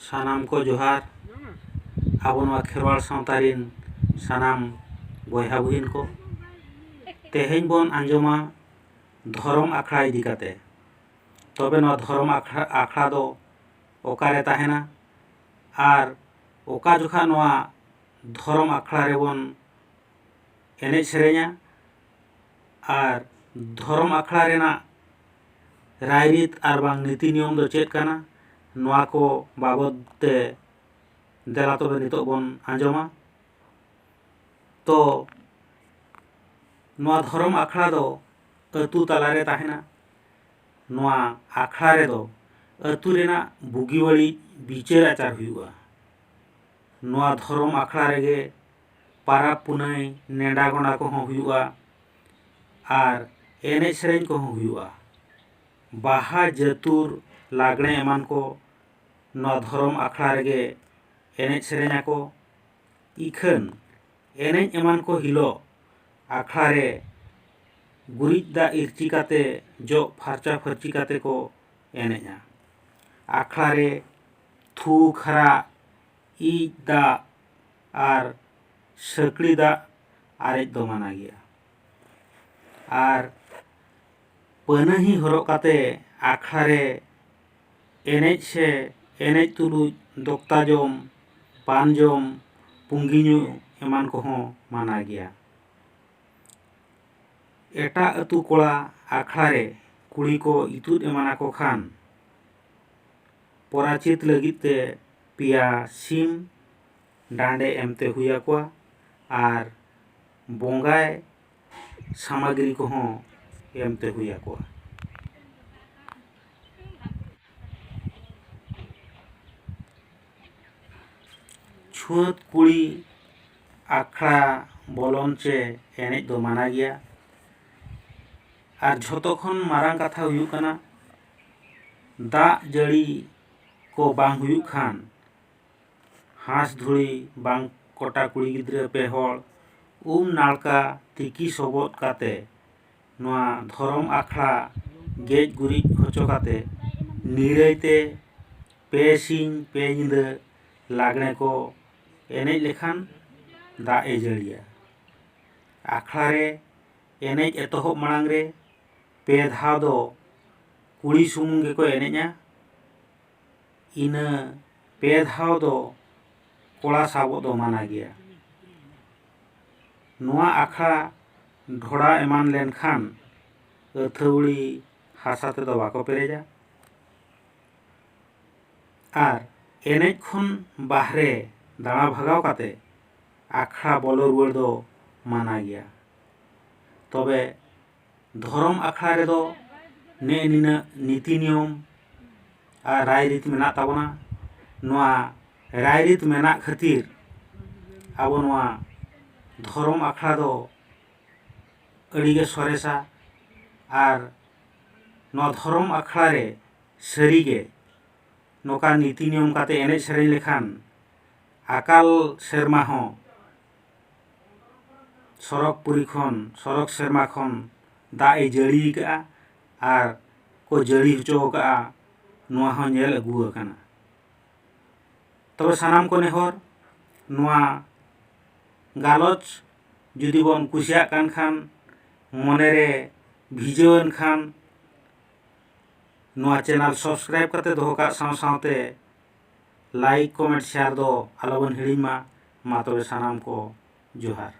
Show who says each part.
Speaker 1: ᱥᱟᱱᱟᱢ ko ᱡᱚᱦᱟᱨ ᱟᱵᱚ ᱱᱚᱣᱟ ᱠᱷᱮᱨᱣᱟᱲ ᱥᱟᱶᱛᱟ ᱨᱤᱱ ᱥᱟᱱᱟᱢ ᱵᱚᱭᱦᱟ ᱵᱩᱦᱤᱱ ᱠᱚ ᱛᱮᱦᱮᱧ ᱵᱚᱱ ᱟᱸᱡᱚᱢᱟ ᱫᱷᱚᱨᱚᱢ ᱟᱠᱷᱲᱟ ᱤᱫᱤ ᱠᱟᱛᱮ ᱛᱚᱵᱮ ᱱᱚᱣᱟ ᱫᱷᱚᱨᱚᱢ ᱟᱠᱷᱲᱟ ᱫᱚ ᱚᱠᱟᱨᱮ ᱛᱟᱦᱮᱱᱟ ᱟᱨ ᱚᱠᱟ ᱡᱚᱠᱷᱟ ᱱᱚᱣᱟ ᱫᱷᱚᱨᱚᱢ ᱟᱠᱷᱲᱟ ᱨᱮᱵᱚᱱ ᱮᱱᱮᱡ ᱥᱮᱨᱮᱧᱟ ᱟᱨ ᱫᱷᱚᱨᱚᱢ ᱟᱠᱷᱲᱟ ᱨᱮᱱᱟᱜ ᱨᱟᱭᱨᱤᱛ ᱟᱨ ᱵᱟᱝ ᱱᱤᱛᱤ ᱱᱤᱭᱚᱢ ᱫᱚ ᱪᱮᱫ ᱠᱟᱱᱟ ᱱᱚᱣᱟ ᱠᱚ ᱵᱟᱵᱚᱫ ᱛᱮ ᱫᱮᱞᱟ ᱛᱚᱵᱮ ᱱᱤᱛᱚᱜ ᱵᱚᱱ ᱟᱸᱡᱚᱢᱟ᱾ ᱛᱚ ᱱᱚᱣᱟ ᱫᱷᱚᱨᱚᱢ ᱟᱠᱷᱲᱟ ᱫᱚ ᱟᱹᱛᱩ ᱛᱟᱞᱟᱨᱮ ᱛᱟᱦᱮᱱᱟ। ᱱᱚᱣᱟ ᱟᱠᱷᱲᱟ ᱨᱮᱫᱚ ᱟᱹᱛᱩ ᱨᱮᱱᱟᱜ ᱵᱩᱜᱤ ᱵᱟᱹᱲᱤᱡ ᱵᱤᱪᱟᱹᱨ ᱟᱪᱟᱨ ᱦᱩᱭᱩᱜᱼᱟ। ᱱᱚᱣᱟ ᱫᱷᱚᱨᱚᱢ ᱟᱠᱷᱲᱟ ᱨᱮᱜᱮ ᱯᱟᱨᱟᱵᱽ ᱯᱩᱱᱟᱹᱭ ᱱᱮᱰᱟ ᱜᱚᱸᱰᱟ ᱠᱚᱦᱚᱸ ᱦᱩᱭᱩᱜᱼᱟ ᱟᱨ ᱮᱱᱮᱡ ᱥᱮᱨᱮᱧ ᱠᱚᱦᱚᱸ ᱦᱩᱭᱩᱜᱼᱟ। ᱵᱟᱦᱟ ᱡᱟᱹᱛᱩᱨ ᱞᱟᱜᱽᱲᱮ ᱮᱢᱟᱱ ᱠᱚ ᱱᱚᱣᱟ ᱫᱷᱚᱨᱚᱢ ᱟᱠᱷᱲᱟ ᱨᱮᱜᱮ ᱮᱱᱮᱡ ᱥᱮᱨᱮᱧ ᱟᱠᱚ। ᱤᱠᱷᱟᱹᱱ ᱮᱱᱮᱡ ᱮᱢᱟᱱ ko ᱦᱤᱞᱳᱜ ᱟᱠᱷᱲᱟ ᱨᱮ ᱜᱩᱨᱤᱡ ᱫᱟᱜ ᱤᱨᱪᱤ ᱠᱟᱛᱮ ᱡᱚᱜ ᱯᱷᱟᱨᱪᱟ ᱯᱷᱟᱹᱨᱪᱤ ᱠᱟᱛᱮ ᱠᱚ ᱮᱱᱮᱡᱼᱟ। ᱟᱠᱷᱲᱟ ᱨᱮ ᱛᱷᱩ ᱠᱷᱟᱨᱟᱜ ᱤᱡ ᱫᱟᱜ ᱟᱨ ᱥᱟᱹᱠᱲᱤ ᱫᱟᱜ ᱟᱨᱮᱡ ᱫᱚ ᱢᱟᱱᱟ ᱜᱮᱭᱟ। ᱟᱨ ᱯᱟᱹᱱᱟᱹᱦᱤ ᱦᱚᱨᱚᱜ ᱠᱟᱛᱮ ᱟᱠᱷᱲᱟ ᱨᱮ ᱮᱱᱮᱡ ᱥᱮ ᱮᱱᱮᱡ ᱛᱩᱞᱩᱡ ᱫᱚᱠᱛᱟ ᱡᱚᱢ ᱯᱟᱱ ᱡᱚᱢ ᱯᱩᱸᱜᱤ ᱧᱩ ᱮᱢᱟᱱ ᱠᱚᱦᱚᱸ ᱢᱟᱱᱟ ᱜᱮᱭᱟ। ᱮᱴᱟᱜ ᱟᱹᱛᱩ ᱠᱚᱲᱟ ᱟᱠᱷᱲᱟ ᱨᱮ ᱠᱩᱲᱤ ᱠᱚ ᱤᱛᱩᱫ ᱮᱢᱟᱱ ᱟᱠᱚ ᱠᱷᱟᱱ ᱯᱚᱨᱟᱪᱤᱛ ᱞᱟᱹᱜᱤᱫ ᱛᱮ ᱯᱮᱭᱟ ᱥᱤᱢ ᱰᱟᱸᱰᱮ ᱮᱢᱛᱮ ᱦᱩᱭ ᱟᱠᱚᱣᱟ ᱟᱨ ᱵᱚᱸᱜᱟᱭ ᱥᱟᱢᱟᱜᱨᱤ ᱠᱚᱦᱚᱸ ᱮᱢᱛᱮ ᱦᱩᱭ ᱟᱠᱚᱣᱟ। ᱪᱷᱩᱸᱛ ᱠᱩᱲᱤ ᱟᱠᱷᱲᱟ ᱵᱚᱞᱚᱱ ᱪᱮ ᱮᱱᱮᱡ ᱫᱚ ᱢᱟᱱᱟ ᱜᱮᱭᱟ। ᱟᱨ ᱡᱷᱚᱛᱚ ᱠᱷᱚᱱ ᱢᱟᱨᱟᱝ ᱠᱟᱛᱷᱟ ᱦᱩᱭᱩᱜ ᱠᱟᱱᱟ ᱫᱟᱜ ᱡᱟᱹᱲᱤ ᱠᱚ ᱵᱟᱝ ᱦᱩᱭᱩᱜ ᱠᱷᱟᱱ ᱦᱟᱸᱥ ᱫᱷᱩᱲᱤ ᱵᱟᱝ ᱠᱚᱴᱟ ᱠᱩᱲᱤ ᱜᱤᱫᱽᱨᱟᱹ ᱯᱮ ᱦᱚᱲ ᱱᱟᱲᱠᱟ ᱛᱤᱠᱤ ᱥᱚᱵᱚᱫ ᱠᱟᱛᱮ ᱱᱚᱣᱟ ᱫᱷᱚᱨᱚᱢ ᱟᱠᱷᱲᱟ ᱜᱮᱡ ᱜᱩᱨᱤᱡ ᱦᱚᱪᱚ ᱠᱟᱛᱮ ᱱᱤᱨᱟᱹᱭ ᱛᱮ ᱯᱮ ᱥᱤᱧ ᱯᱮ ᱧᱤᱫᱟᱹ ᱞᱟᱜᱽᱲᱮ ko ᱮᱱᱮᱡ ᱞᱮᱠᱷᱟᱱ ᱫᱟᱜ ᱮ ᱡᱟᱹᱲᱤᱭᱟ। ᱟᱠᱷᱲᱟ ᱨᱮ ᱮᱱᱮᱡ ᱮᱛᱚᱦᱚᱵ ᱢᱟᱲᱟᱝ ᱨᱮ ᱯᱮ ᱫᱷᱟᱣ ᱫᱚ ᱠᱩᱲᱤ ᱥᱩᱢᱩᱝ ᱜᱮᱠᱚ ᱮᱱᱮᱡᱼᱟ। ᱤᱱᱟᱹ ᱯᱮ ᱫᱷᱟᱣ ᱫᱚ ᱠᱚᱲᱟ ᱥᱟᱵᱚᱜ ᱫᱚ ᱢᱟᱱᱟ ᱜᱮᱭᱟ। ᱱᱚᱣᱟ ᱟᱠᱷᱲᱟ ᱰᱷᱚᱲᱟ ᱮᱢᱟᱱ ᱞᱮᱱᱠᱷᱟᱱ ᱟᱹᱛᱷᱟᱹᱣᱲᱤ ᱦᱟᱥᱟ ᱛᱮᱫᱚ ᱵᱟᱠᱚ ᱯᱮᱨᱮᱡᱟ। ᱟᱨ ᱮᱱᱮᱡ ᱠᱷᱚᱱ ᱵᱟᱦᱨᱮ ᱫᱟᱬᱟ ᱵᱷᱟᱜᱟᱣ ᱠᱟᱛᱮ ᱟᱠᱷᱲᱟ ᱵᱚᱞᱚ ᱨᱩᱣᱟᱹᱲ ᱫᱚ ᱢᱟᱱᱟ ᱜᱮᱭᱟ। ᱛᱚᱵᱮ ᱫᱷᱚᱨᱚᱢ ᱟᱠᱷᱲᱟ ᱨᱮᱫᱚ ᱱᱮᱜᱼᱮ ᱱᱤᱱᱟᱹᱜ ᱱᱤᱛᱤ ᱱᱤᱭᱚᱢ ᱟᱨ ᱨᱟᱭᱨᱤᱛ ᱢᱮᱱᱟᱜ ᱛᱟᱵᱚᱱᱟ। ᱱᱚᱣᱟ ᱨᱟᱭᱨᱤᱛ ᱢᱮᱱᱟᱜ ᱠᱷᱟᱹᱛᱤᱨ ᱟᱵᱚ ᱱᱚᱣᱟ ᱫᱷᱚᱨᱚᱢ ᱟᱠᱷᱲᱟ ᱫᱚ ᱟᱹᱰᱤᱜᱮ ᱥᱚᱨᱮᱥᱟ। ᱟᱨ ᱱᱚᱣᱟ ᱫᱷᱚᱨᱚᱢ ᱟᱠᱷᱲᱟ ᱨᱮ ᱥᱟᱹᱨᱤᱜᱮ ᱱᱚᱝᱠᱟ ᱱᱤᱛᱤ ᱱᱤᱭᱚᱢ ᱠᱟᱛᱮ ᱮᱱᱮᱡ ᱥᱮᱨᱮᱧ ᱞᱮᱠᱷᱟᱱ ᱟᱠᱟᱞ ᱥᱮᱨᱢᱟ ᱦᱚᱸ ᱥᱚᱨᱚᱜ ᱥᱮᱨᱢᱟ ᱠᱷᱚᱱ ᱫᱟᱜ ᱮ ᱡᱟᱹᱲᱤ ᱠᱟᱜᱼᱟ ᱟᱨ ᱠᱚ ᱡᱟᱹᱲᱤ ᱦᱚᱪᱚ ᱠᱟᱜᱼᱟ ᱱᱚᱣᱟ ᱦᱚᱸ ᱧᱮᱞ ᱟᱹᱜᱩ ᱟᱠᱟᱱᱟ। ᱛᱚᱵᱮ ᱥᱟᱱᱟᱢ ᱠᱚ ᱱᱮᱦᱚᱨ ᱱᱚᱣᱟ ᱜᱟᱞᱚᱪ ᱡᱩᱫᱤ ᱵᱚᱱ ᱠᱩᱥᱤᱭᱟᱜ ᱠᱟᱱ ᱠᱷᱟᱱ ᱢᱚᱱᱮᱨᱮ ᱵᱷᱤᱡᱟᱹᱣᱟᱱ ᱠᱷᱟᱱ ᱱᱚᱣᱟ ᱪᱮᱱᱮᱞ ᱥᱟᱵᱥᱠᱨᱟᱭᱤᱵ ᱠᱟᱛᱮ ᱫᱚᱦᱚ ᱠᱟᱜ ᱥᱟᱶ ᱥᱟᱶᱛᱮ ᱞᱟᱭᱤᱠ ᱠᱚᱢᱮᱱᱴ ᱥᱮᱭᱟᱨ ᱫᱚ ᱟᱞᱚᱵᱚᱱ ᱦᱤᱲᱤᱧ ᱢᱟ। ᱢᱟ ᱛᱚᱵᱮ ᱥᱟᱱᱟᱢ ᱠᱚ ᱡᱚᱦᱟᱨ।